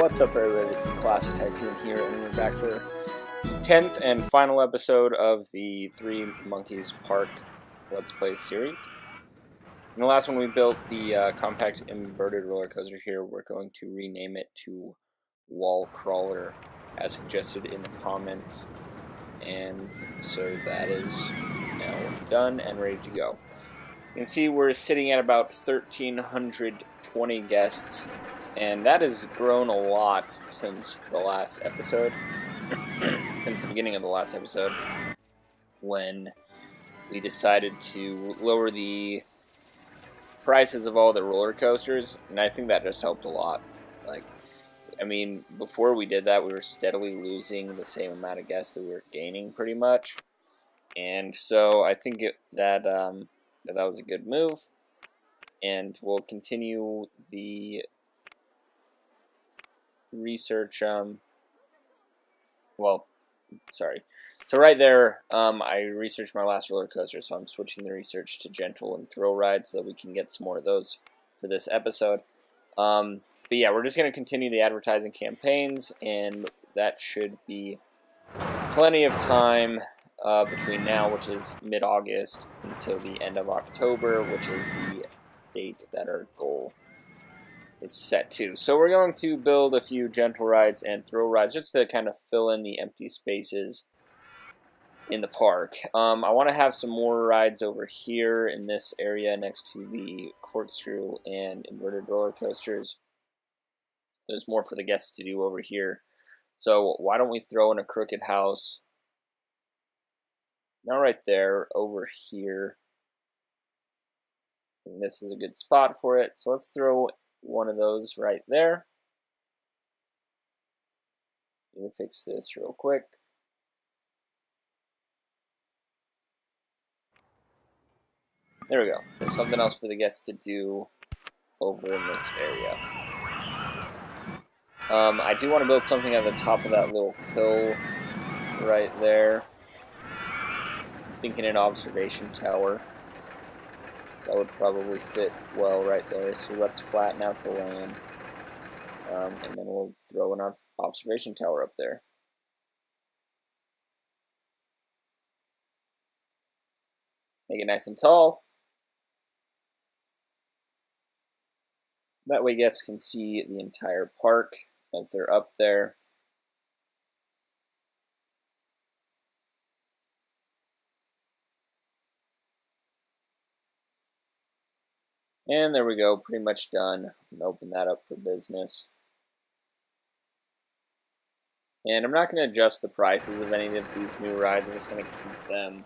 What's up, everybody? This is Classic Tycoon here, and we're back for the 10th and final episode of the Three Monkeys Park Let's Play series. In the last one, we built the compact inverted roller coaster here. We're going to rename it to Wall Crawler, as suggested in the comments. And so that is now done and ready to go. You can see we're sitting at about 1,320 guests, and that has grown a lot since the last episode, since the beginning of the last episode, when we decided to lower the prices of all the roller coasters, and I think that just helped a lot. Before we did that, we were steadily losing the same amount of guests that we were gaining, pretty much, and so I think that was a good move, and we'll continue the research. So right there, I researched my last roller coaster, so I'm switching the research to gentle and thrill ride so that we can get some more of those for this episode. But yeah, we're just going to continue the advertising campaigns, and that should be plenty of time between now, which is mid-August, until the end of October, which is the date that our goal is set to. So we're going to build a few gentle rides and thrill rides just to kind of fill in the empty spaces in the park. I want to have some more rides over here in this area next to the corkscrew and inverted roller coasters. So there's more for the guests to do over here. So why don't we throw in a crooked house? Not right there, over here. And this is a good spot for it. So let's throw one of those right there. Let me fix this real quick. There we go. There's something else for the guests to do over in this area. I do want to build something at the top of that little hill right there. I'm thinking an observation tower. That would probably fit well right there. So let's flatten out the land. And then we'll throw an observation tower up there. Make it nice and tall. That way guests can see the entire park as they're up there. And there we go, pretty much done. We can open that up for business. And I'm not going to adjust the prices of any of these new rides. I'm just going to keep them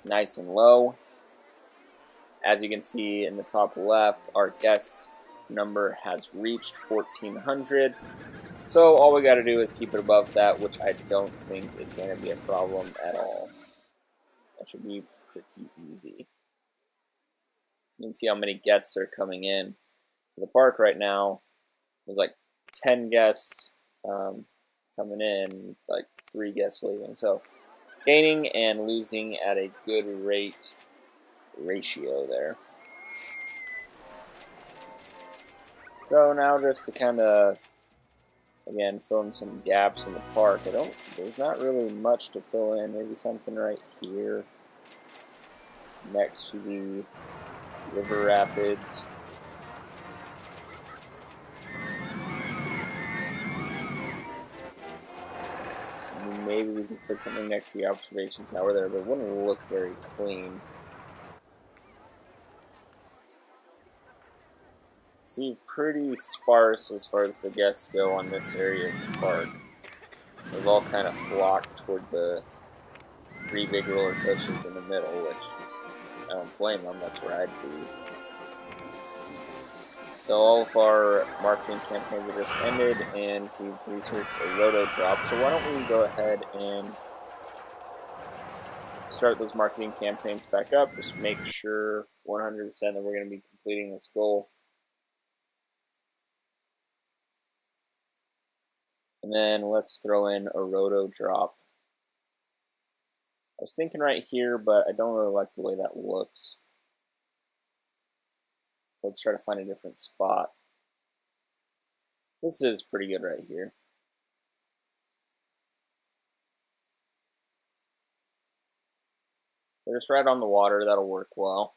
nice and low. As you can see in the top left, our guests number has reached 1,400. So all we got to do is keep it above that, which I don't think is going to be a problem at all. That should be pretty easy. You can see how many guests are coming in to the park right now. There's like 10 guests coming in, like 3 guests leaving. So gaining and losing at a good ratio there. So now just to kind of, again, fill in some gaps in the park. There's not really much to fill in. Maybe something right here next to the river rapids. And maybe we can put something next to the observation tower there, but it wouldn't look very clean. See, pretty sparse as far as the guests go on this area of the park. They've all kind of flocked toward the 3 big roller coasters in the middle, which I don't blame them, that's where I'd be. So all of our marketing campaigns have just ended, and we've researched a roto drop. So why don't we go ahead and start those marketing campaigns back up, just make sure 100% that we're going to be completing this goal. And then let's throw in a roto drop. I was thinking right here, but I don't really like the way that looks. So let's try to find a different spot. This is pretty good right here. They're just right on the water. That'll work well.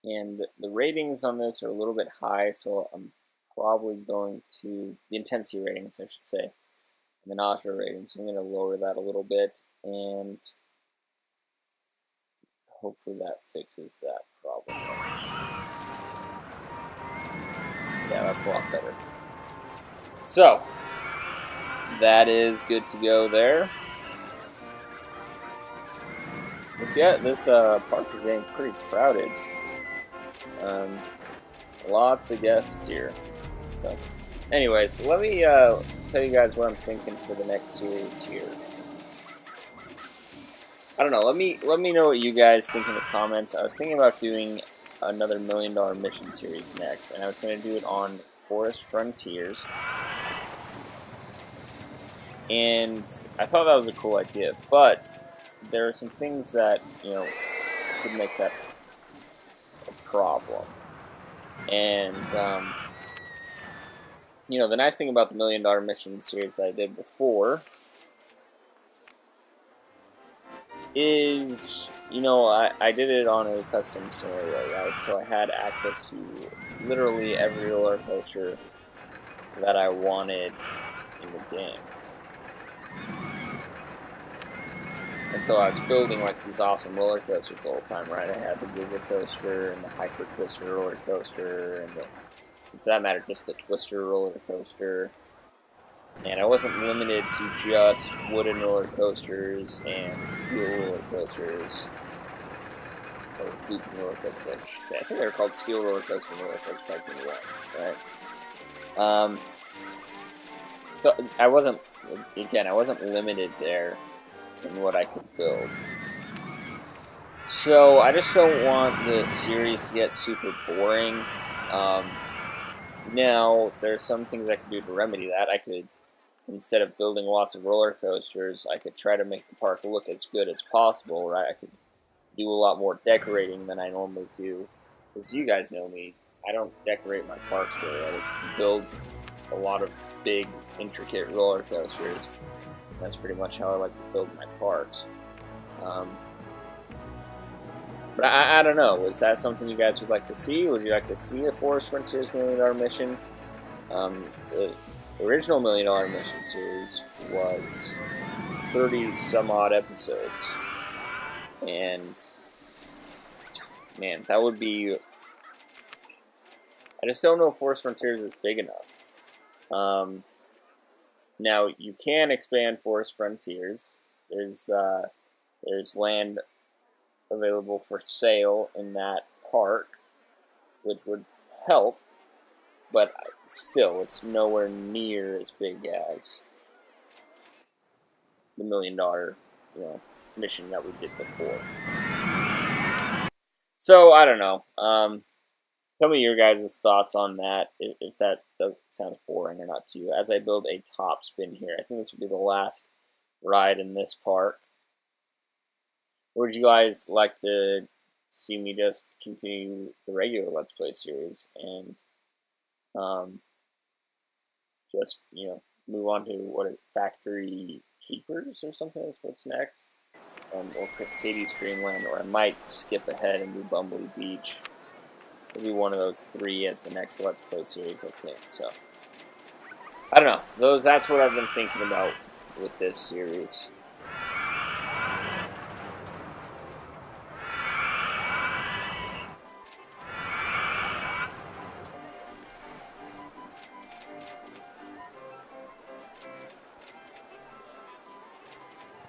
And the ratings on this are a little bit high, so I'm probably going to, the intensity ratings, I should say, and the nausea ratings, I'm going to lower that a little bit, and hopefully that fixes that problem. Yeah, that's a lot better. So, that is good to go there. This park is getting pretty crowded. Lots of guests here. So, anyways, let me tell you guys what I'm thinking for the next series here. I don't know. Let me know what you guys think in the comments. I was thinking about doing another $1 Million Mission series next, and I was going to do it on Forest Frontiers. And I thought that was a cool idea, but there are some things that, you know, could make that a problem. And, you know, the nice thing about the $1 Million Mission series that I did before is, you know, I did it on a custom scenario, right? So I had access to literally every roller coaster that I wanted in the game. And so I was building like these awesome roller coasters the whole time, right? I had the Giga Coaster and the Hyper Twister roller coaster, and for that matter, just the Twister roller coaster. And I wasn't limited to just wooden roller coasters and steel roller coasters, or looping roller coasters, I should say. I think they were called steel roller coasters and roller coaster Tycoon, right? So I wasn't limited there in what I could build. So I just don't want the series to get super boring. Now, there's some things I could do to remedy that. I could, instead of building lots of roller coasters, I could try to make the park look as good as possible, right? I could do a lot more decorating than I normally do. Because you guys know me, I don't decorate my parks really. I just build a lot of big, intricate roller coasters. That's pretty much how I like to build my parks. But I don't know. Is that something you guys would like to see? Would you like to see a Forest Frontiers $1 Million Mission? The original $1 Million Mission series was 30 some odd episodes. And, man, that would be... I just don't know if Forest Frontiers is big enough. Now, you can expand Forest Frontiers. There's land available for sale in that park, which would help, but still, it's nowhere near as big as the $1 Million, you know, mission that we did before. So, I don't know. Tell me your guys' thoughts on that, if that sounds boring or not to you, as I build a top spin here. I think this will be the last ride in this park. Or would you guys like to see me just continue the regular Let's Play series and just, you know, move on to Factory Keepers or something is what's next? Or Katie's Dreamland, or I might skip ahead and do Bumblebee Beach. Maybe one of those three as the next Let's Play series, I think. So, I don't know. That's what I've been thinking about with this series.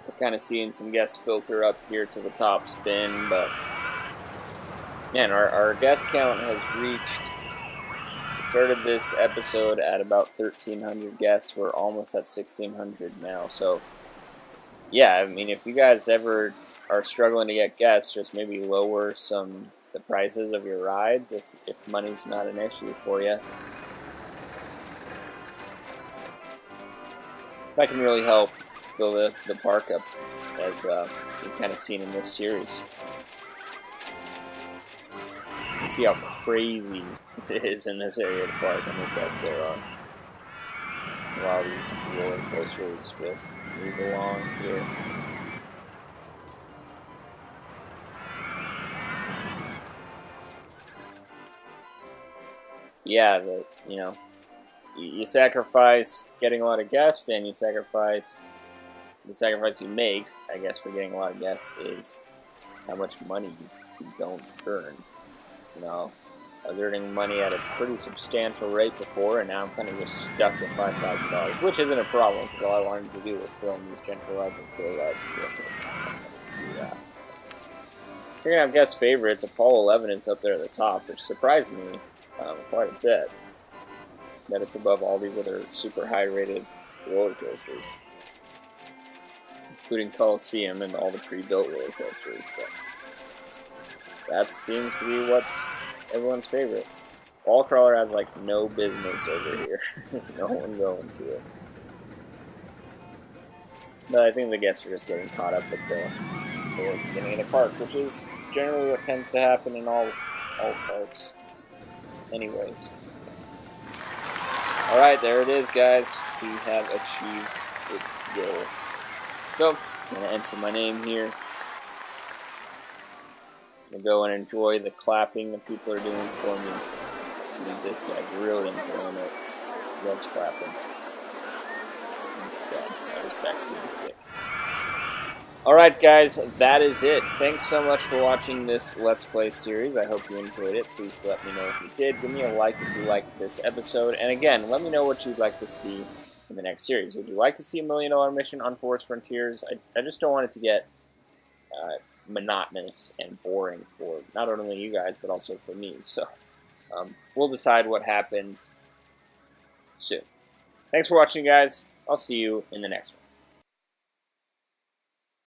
We're kind of seeing some guests filter up here to the top spin, but man, our guest count has reached. We started this episode at about 1,300 guests. We're almost at 1,600 now. So, yeah, I mean, if you guys ever are struggling to get guests, just maybe lower the prices of your rides if money's not an issue for you. That can really help fill the park up, as we've kind of seen in this series. See how crazy it is in this area of the park, and the guests there are. While these roller coasters just move along here. Yeah, you sacrifice getting a lot of guests, and the sacrifice you make, I guess, for getting a lot of guests is how much money you don't earn. I was earning money at a pretty substantial rate before, and now I'm kind of just stuck at $5,000, which isn't a problem, because all I wanted to do was throw in these gentle rides and thrill rides and do that. So, checking out guest favorites, Apollo 11 is up there at the top, which surprised me quite a bit, that it's above all these other super high-rated roller coasters, including Coliseum and all the pre-built roller coasters. But that seems to be what's everyone's favorite. Wall Crawler has like no business over here. There's no one going to it. But I think the guests are just getting caught up at the beginning of the park, which is generally what tends to happen in all parks. Anyways. So. Alright, there it is, guys. We have achieved the goal. So, I'm going to enter my name here. I'm going to go and enjoy the clapping that people are doing for me. See, this guy's really enjoying it. Loves clapping. This guy is back to being sick. Alright guys, that is it. Thanks so much for watching this Let's Play series. I hope you enjoyed it. Please let me know if you did. Give me a like if you liked this episode. And again, let me know what you'd like to see in the next series. Would you like to see a $1 million mission on Forest Frontiers? I just don't want it to get monotonous and boring for not only you guys, but also for me. So we'll decide what happens soon. Thanks for watching, guys. I'll see you in the next one.